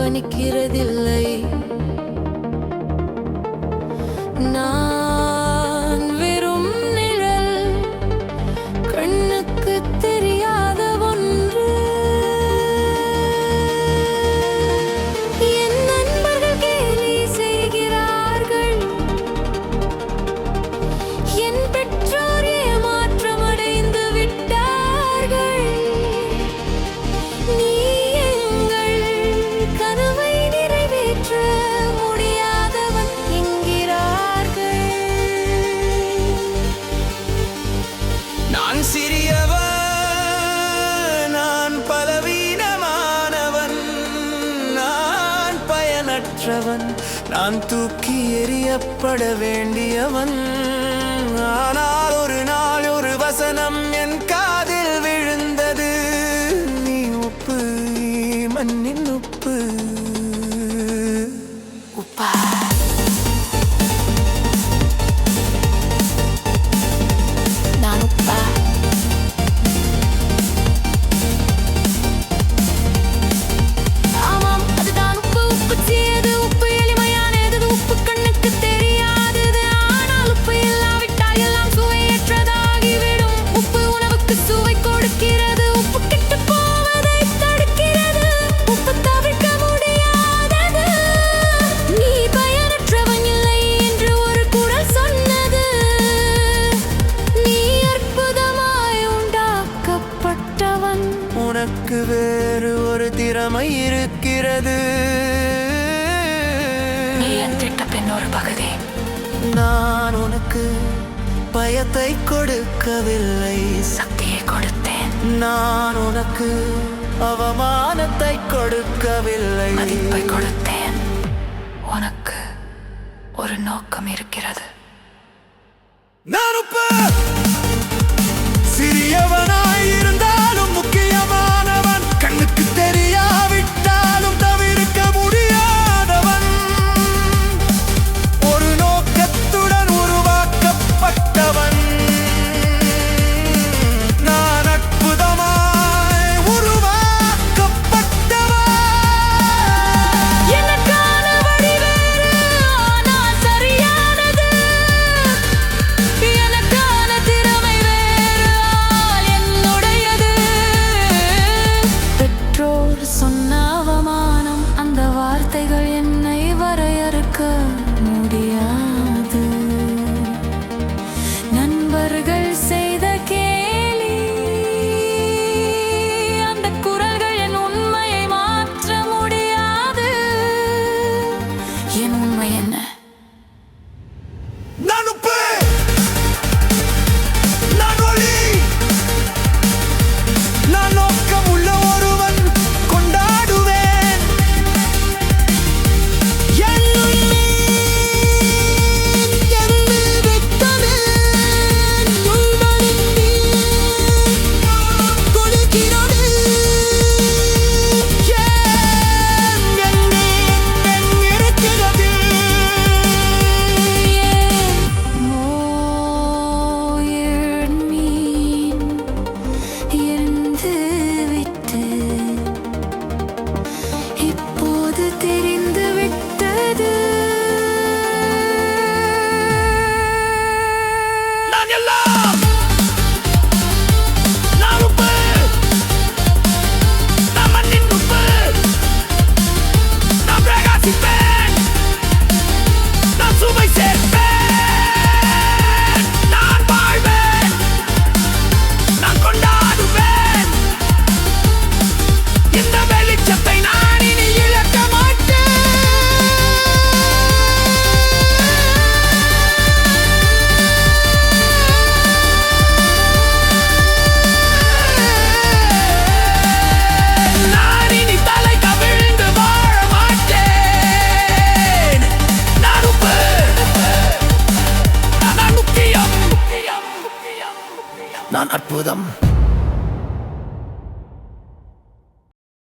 கவனிக்கிறதில்லை. நான் வெறும் நிழல், கண்ணுக்கு தெரியாத ஒன்று. என் நண்பர்கள் கேலி செய்கிறார்கள், என் பெற்றோர் ஏமாற்றமடைந்து விட்டார்கள். நீ எங்கள் கனவை நிறைவேற்ற முடியாதவன் என்கிறார்கள். நான் சிறியவன், நான் பலவீனமானவன், நான் பயனற்றவன், நான் தூக்கி எறியப்பட வேண்டியவன். ஆனால் ஒரு நாள் ஒரு வசனம் என் காதில் விழுந்தது. நீ உப்பு, மண்ணின் உப்பு. உப்பா, நான் உப்பா. ஆமாம், அதுதான் உப்பு. உப்பு சேது, உப்பு எளிமையானது, உப்பு கண்ணுக்கு தெரியாதது. ஆனால் உப்பு இல்லாவிட்டால் எல்லாம் சுவையற்றதாகிவிடும். உப்பு உணவுக்கு சுவை கொடுக்கிறது, உப்பு கெட்டுப் போவதை தடுக்கிறது. உப்பு தவிர்க்க முடியாதது. நீ பயனற்றவன் இல்லை என்று ஒரு குரல் சொன்னது. நீ அற்புதமாய் உண்டாக்கப்பட்டவன். உனக்கு வேறு ஒரு திறமை இருக்கிறது. நீ என் திட்டத்தின் ஒரு பகுதி. நான் உனக்கு பயத்தை கொடுக்கவில்லை, சக்தியை கொடுத்தேன், நான் உனக்கு அவமானத்தை கொடுக்கவில்லை. மதிப்பை கொடுத்தேன். உனக்கு ஒரு நோக்கம் இருக்கிறது. நான் உப்பு, சிறியவனாய் இருந்தாலும் முக்கியமானவன், கண்ணுக்கு தெரியாவிட்டாலும் தவிர்க்க முடியாதவன், ஒரு நோக்கத்துடன் உருவாக்கப்பட்டவன். நான் அற்புதமாய் உருவாக்கப்பட்டவன். எனக்கான வழி வேறு, ஆனால் சரியானது. எனக்கான திறமை வேறு, ஆனால் என்னுடையது. பெற்றோர் சொன்ன அவமானம், அந்த வார்த்தைகள் என்னை வரையறுக்க முடியாது. நண்பர்கள் செய்த கேலி, அந்த குரல்கள் என் உண்மையை மாற்ற முடியாது. என் உண்மை என்ன? நான் உப்பு, நான் ஒளி, நான் நோக்கமுள்ள ஒருவன், கொண்டாடுவேன் என் மோயிர் மீன் இறந்து விட்டு இப்போது தெரிந்து விட்டது. நான் எல்லாம், நான் உப்பு, நான் மண்ணின் உப்பு, நான் பிரகாசிப்பேன், நான் சுவை சேர்ப்பேன், நான் வாழ்வேன், நான் கொண்டாடுவேன். இந்த வெளிச்சத்தை நான் இனி இழக்க மாட்டேன். நான் இனி தலை கவிழ்ந்து வாழ மாட்டேன். நான் உப்பு, நான் முக்கியம், நான் அற்புதம்.